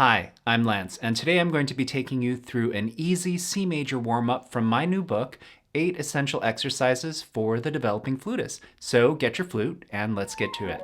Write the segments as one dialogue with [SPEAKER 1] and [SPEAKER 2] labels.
[SPEAKER 1] Hi, I'm Lance, and today I'm going to be taking you through an easy C major warm-up from my new book, 8 Essential Exercises for the Developing Flutist. So get your flute and let's get to it.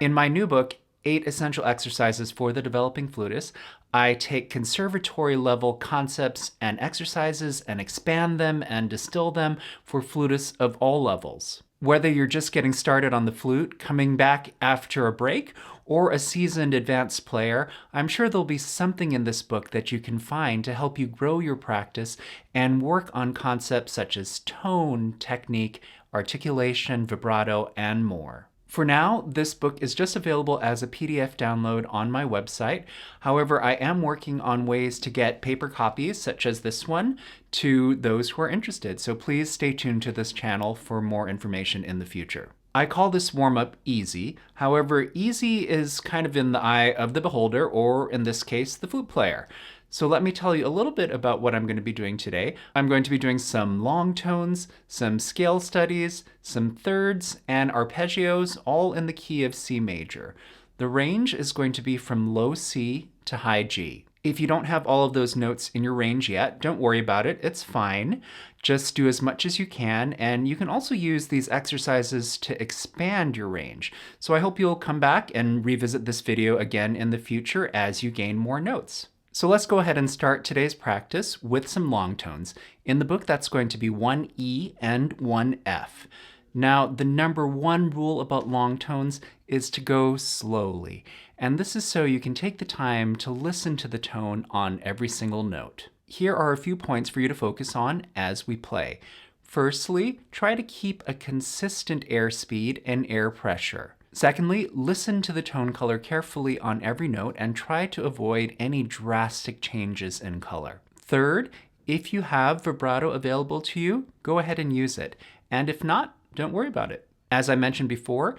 [SPEAKER 1] In my new book, 8 Essential Exercises for the Developing Flutist, I take conservatory level concepts and exercises and expand them and distill them for flutists of all levels. Whether you're just getting started on the flute, coming back after a break, or a seasoned advanced player, I'm sure there'll be something in this book that you can find to help you grow your practice and work on concepts such as tone, technique, articulation, vibrato, and more. For now, this book is just available as a PDF download on my website. However, I am working on ways to get paper copies, such as this one, to those who are interested. So please stay tuned to this channel for more information in the future. I call this warm-up easy. However, easy is kind of in the eye of the beholder, or in this case, the flute player. So let me tell you a little bit about what I'm going to be doing today. I'm going to be doing some long tones, some scale studies, some thirds, and arpeggios, all in the key of C major. The range is going to be from low C to high G. If you don't have all of those notes in your range yet, don't worry about it, it's fine. Just do as much as you can, and you can also use these exercises to expand your range. So I hope you'll come back and revisit this video again in the future as you gain more notes. So let's go ahead and start today's practice with some long tones. In the book, that's going to be one E and one F. Now, the number one rule about long tones is to go slowly. And this is so you can take the time to listen to the tone on every single note. Here are a few points for you to focus on as we play. Firstly, try to keep a consistent airspeed and air pressure. Secondly, listen to the tone color carefully on every note and try to avoid any drastic changes in color. Third, if you have vibrato available to you, go ahead and use it. And if not, don't worry about it. As I mentioned before,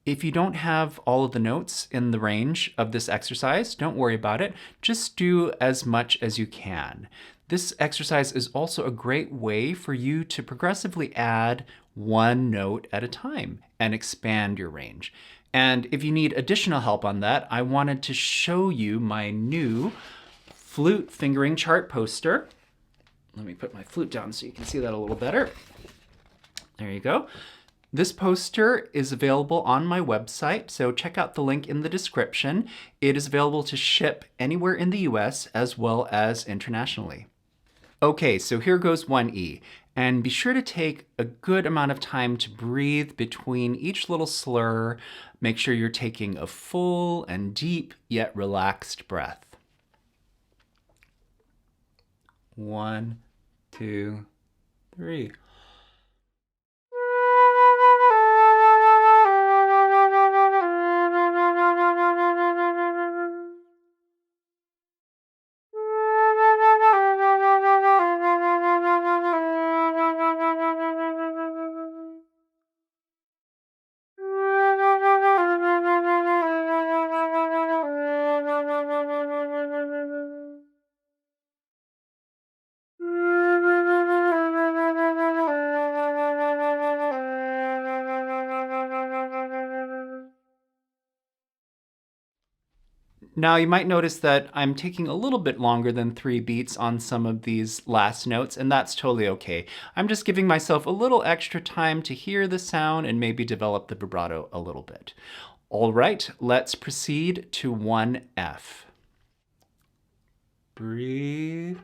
[SPEAKER 1] if you don't have all of the notes in the range of this exercise, don't worry about it. Just do as much as you can. This exercise is also a great way for you to progressively add one note at a time and expand your range. And if you need additional help on that, I wanted to show you my new flute fingering chart poster. Let me put my flute down so you can see that a little better. There you go. This poster is available on my website, so check out the link in the description. It is available to ship anywhere in the US as well as internationally. Okay, so here goes 1E, and be sure to take a good amount of time to breathe between each little slur. Make sure you're taking a full and deep yet relaxed breath. 1, 2, 3. Now you might notice that I'm taking a little bit longer than 3 beats on some of these last notes, and that's totally okay. I'm just giving myself a little extra time to hear the sound and maybe develop the vibrato a little bit. All right, let's proceed to 1F. Breathe.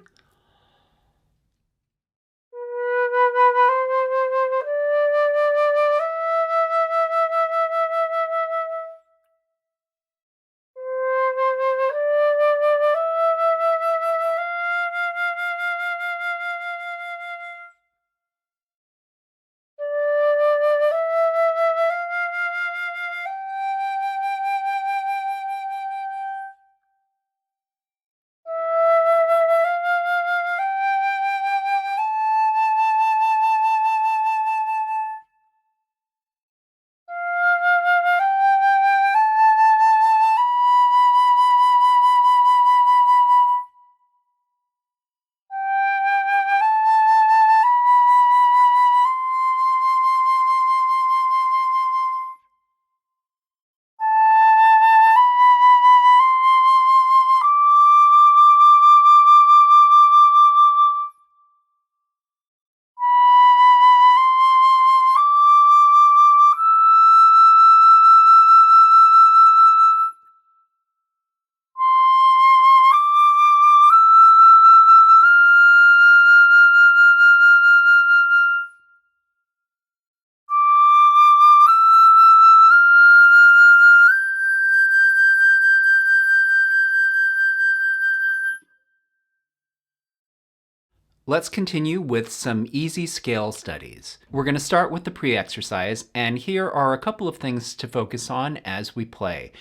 [SPEAKER 1] Let's continue with some easy scale studies. We're going to start with the pre-exercise, and here are a couple of things to focus on as we play.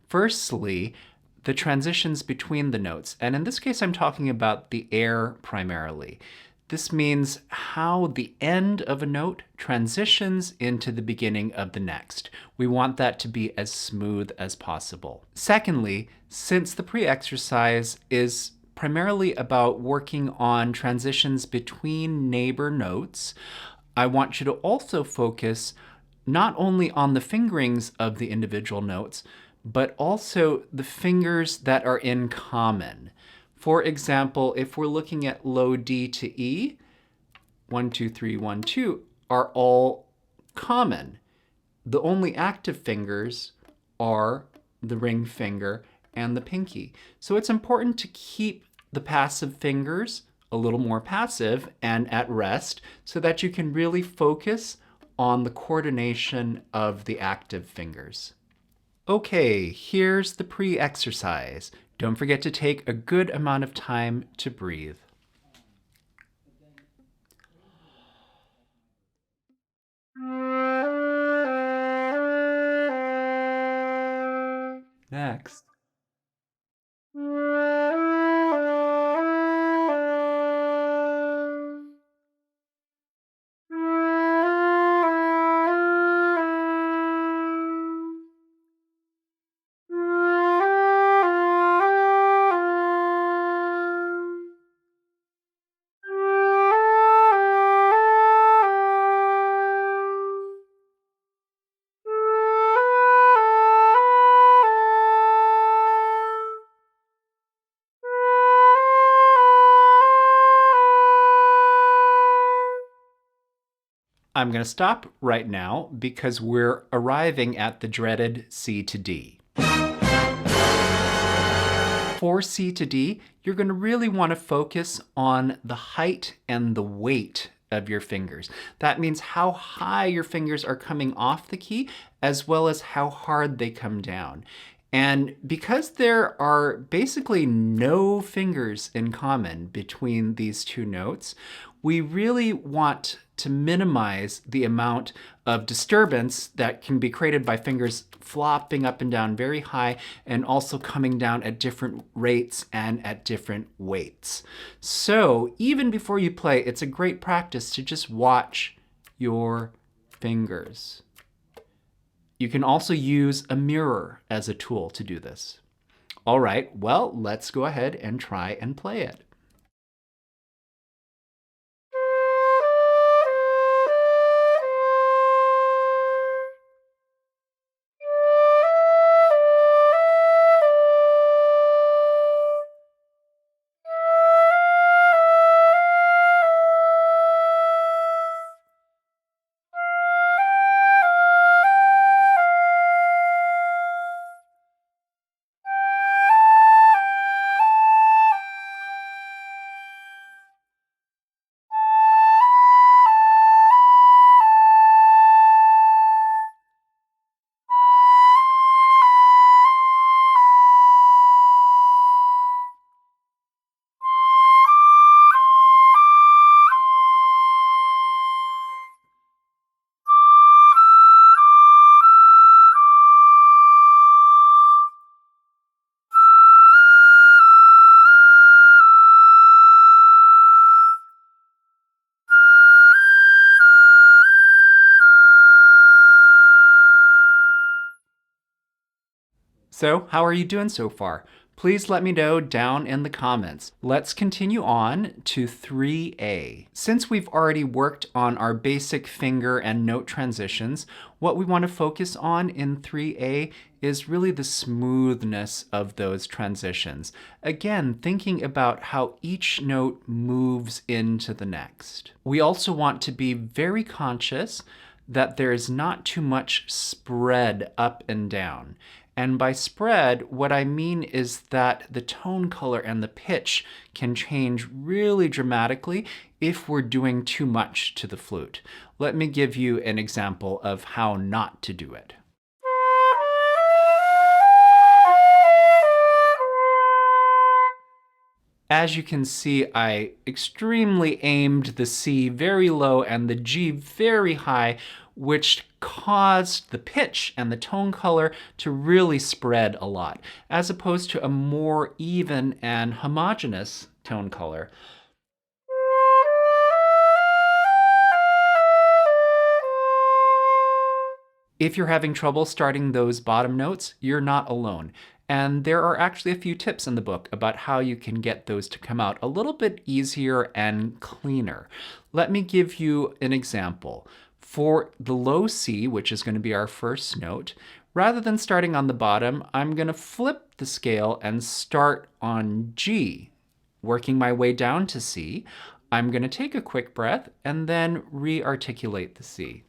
[SPEAKER 1] Firstly, the transitions between the notes, and in this case I'm talking about the air primarily. This means how the end of a note transitions into the beginning of the next. We want that to be as smooth as possible. Secondly, since the pre-exercise is primarily about working on transitions between neighbor notes, I want you to also focus not only on the fingerings of the individual notes, but also the fingers that are in common. For example, if we're looking at low D to E, 1, 2, 3, 1, 2 are all common. The only active fingers are the ring finger and the pinky. So it's important to keep the passive fingers a little more passive and at rest so that you can really focus on the coordination of the active fingers. Okay, here's the pre-exercise. Don't forget to take a good amount of time to breathe. Next. I'm going to stop right now because we're arriving at the dreaded C to D. For C to D, you're going to really want to focus on the height and the weight of your fingers. That means how high your fingers are coming off the key, as well as how hard they come down. And because there are basically no fingers in common between these two notes, we really want to minimize the amount of disturbance that can be created by fingers flopping up and down very high and also coming down at different rates and at different weights. So even before you play, it's a great practice to just watch your fingers. You can also use a mirror as a tool to do this. All right, well, let's go ahead and try and play it. So, how are you doing so far? Please let me know down in the comments. Let's continue on to 3A. Since we've already worked on our basic finger and note transitions, what we want to focus on in 3A is really the smoothness of those transitions. Again, thinking about how each note moves into the next. We also want to be very conscious that there is not too much spread up and down. And by spread, what I mean is that the tone color and the pitch can change really dramatically if we're doing too much to the flute. Let me give you an example of how not to do it. As you can see, I extremely aimed the C very low and the G very high, which caused the pitch and the tone color to really spread a lot, as opposed to a more even and homogeneous tone color. If you're having trouble starting those bottom notes, you're not alone. And there are actually a few tips in the book about how you can get those to come out a little bit easier and cleaner. Let me give you an example. For the low C, which is going to be our first note, rather than starting on the bottom, I'm going to flip the scale and start on G. Working my way down to C, I'm going to take a quick breath and then re-articulate the C.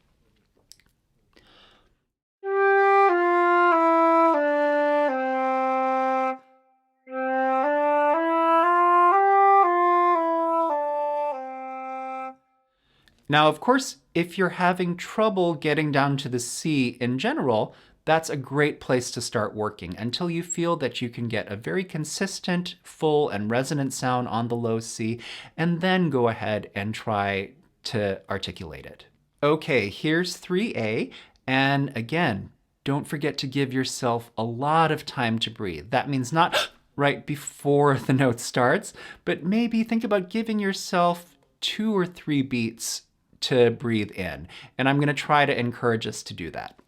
[SPEAKER 1] Now, of course, if you're having trouble getting down to the C in general, that's a great place to start working until you feel that you can get a very consistent, full, and resonant sound on the low C, and then go ahead and try to articulate it. Okay, here's 3A, and again, don't forget to give yourself a lot of time to breathe. That means not right before the note starts, but maybe think about giving yourself 2 or 3 beats to breathe in. And I'm going to try to encourage us to do that.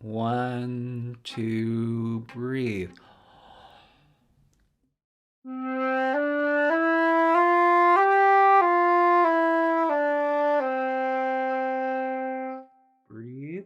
[SPEAKER 1] 1, 2, breathe. Breathe.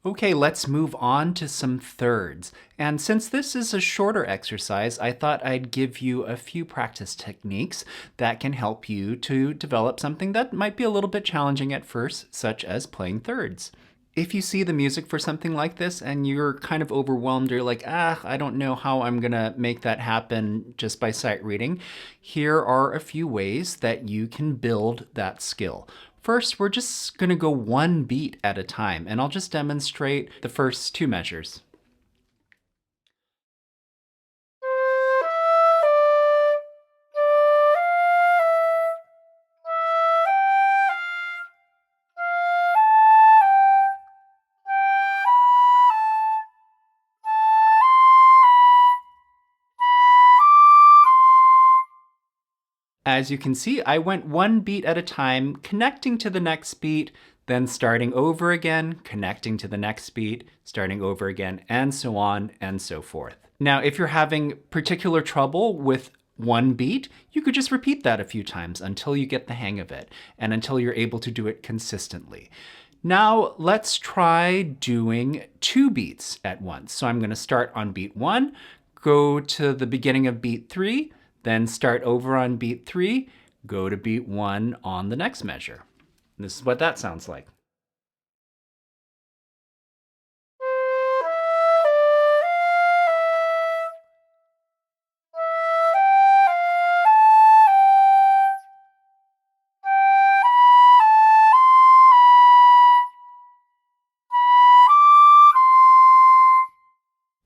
[SPEAKER 1] Okay, let's move on to some thirds. And since this is a shorter exercise, I thought I'd give you a few practice techniques that can help you to develop something that might be a little bit challenging at first, such as playing thirds. If you see the music for something like this and you're kind of overwhelmed, you're like, I don't know how I'm gonna make that happen just by sight reading, here are a few ways that you can build that skill. First, we're just gonna go one beat at a time, and I'll just demonstrate the first 2 measures. As you can see, I went one beat at a time, connecting to the next beat, then starting over again, connecting to the next beat, starting over again, and so on and so forth. Now, if you're having particular trouble with one beat, you could just repeat that a few times until you get the hang of it and until you're able to do it consistently. Now let's try doing 2 beats at once. So I'm going to start on beat 1, go to the beginning of beat 3, then start over on beat 3, go to beat 1 on the next measure. And this is what that sounds like.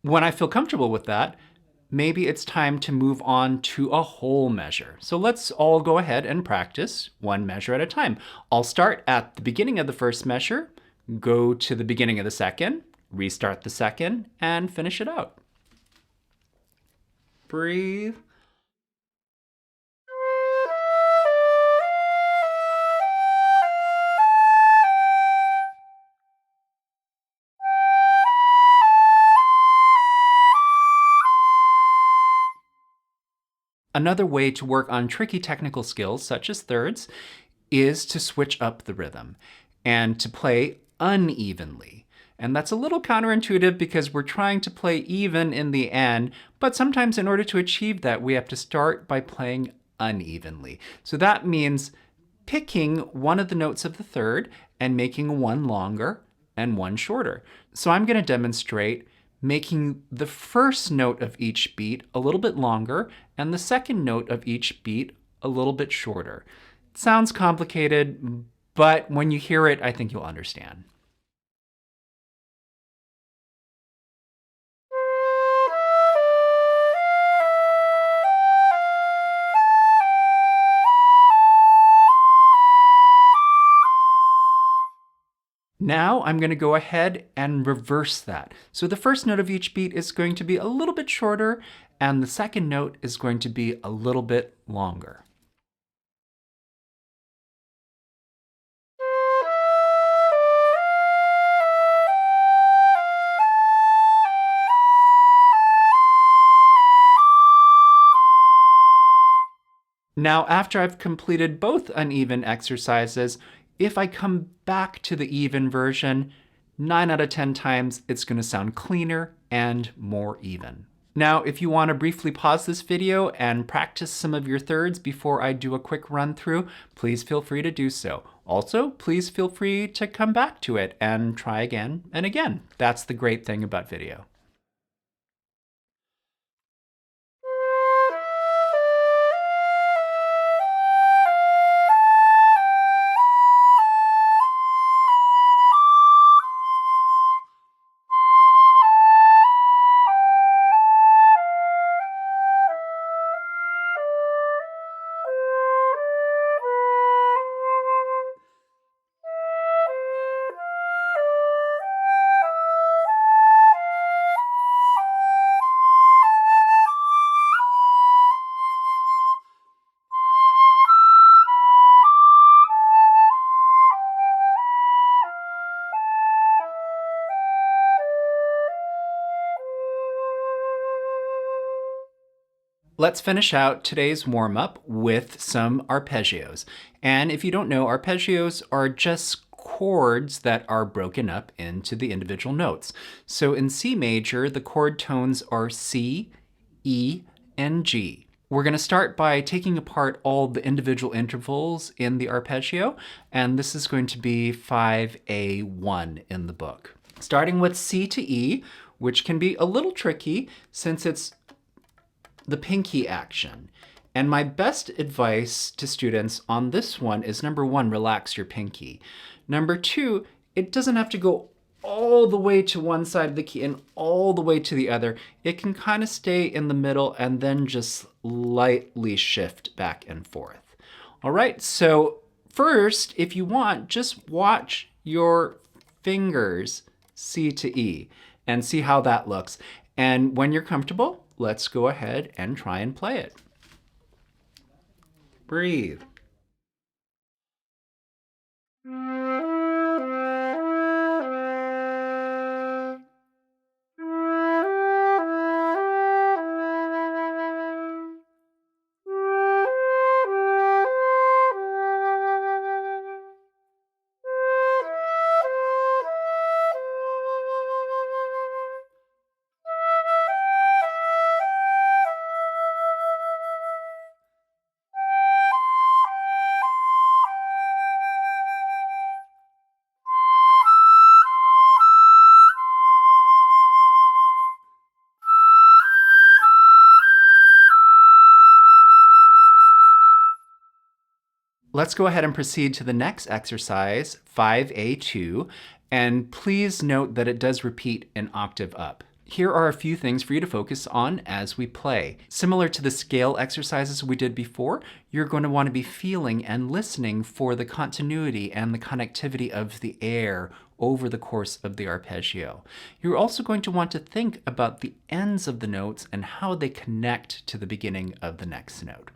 [SPEAKER 1] When I feel comfortable with that, maybe it's time to move on to a whole measure. So let's all go ahead and practice one measure at a time. I'll start at the beginning of the first measure, go to the beginning of the second, restart the second, and finish it out. Breathe. Another way to work on tricky technical skills, such as thirds, is to switch up the rhythm and to play unevenly. And that's a little counterintuitive because we're trying to play even in the end, but sometimes in order to achieve that, we have to start by playing unevenly. So that means picking one of the notes of the third and making one longer and one shorter. So I'm going to demonstrate making the first note of each beat a little bit longer and the second note of each beat a little bit shorter. It sounds complicated, but when you hear it, I think you'll understand. Now I'm going to go ahead and reverse that. So the first note of each beat is going to be a little bit shorter, and the second note is going to be a little bit longer. Now, after I've completed both uneven exercises, if I come back to the even version, 9 out of 10 times it's going to sound cleaner and more even. Now, if you want to briefly pause this video and practice some of your thirds before I do a quick run through, please feel free to do so. Also, please feel free to come back to it and try again and again. That's the great thing about video. Let's finish out today's warm-up with some arpeggios. And if you don't know, arpeggios are just chords that are broken up into the individual notes. So in C major, the chord tones are C, E, and G. We're going to start by taking apart all the individual intervals in the arpeggio, and this is going to be 5A1 in the book. Starting with C to E, which can be a little tricky since it's the pinky action. And my best advice to students on this one is number 1, relax your pinky. Number 2, it doesn't have to go all the way to one side of the key and all the way to the other. It can kind of stay in the middle and then just lightly shift back and forth. All right, so first, if you want, just watch your fingers C to E and see how that looks. And when you're comfortable, let's go ahead and try and play it. Breathe. Let's go ahead and proceed to the next exercise, 5A2, and please note that it does repeat an octave up. Here are a few things for you to focus on as we play. Similar to the scale exercises we did before, you're going to want to be feeling and listening for the continuity and the connectivity of the air over the course of the arpeggio. You're also going to want to think about the ends of the notes and how they connect to the beginning of the next note.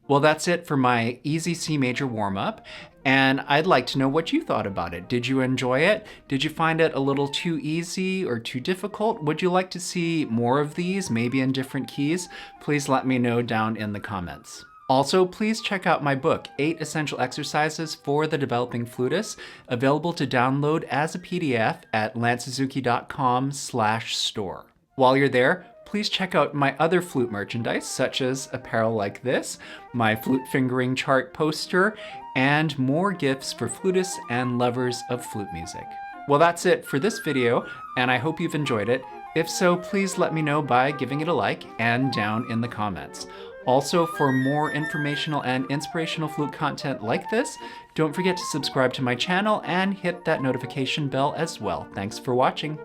[SPEAKER 1] Well, that's it for my easy C major warm-up, and I'd like to know what you thought about it. Did you enjoy it? Did you find it a little too easy or too difficult? Would you like to see more of these, maybe in different keys? Please let me know down in the comments. Also, please check out my book, 8 Essential Exercises for the Developing Flutist, available to download as a PDF at lancesuzuki.com/store. While you're there, please check out my other flute merchandise, such as apparel like this, my flute fingering chart poster, and more gifts for flutists and lovers of flute music. Well, that's it for this video, and I hope you've enjoyed it. If so, please let me know by giving it a like and down in the comments. Also, for more informational and inspirational flute content like this, don't forget to subscribe to my channel and hit that notification bell as well. Thanks for watching.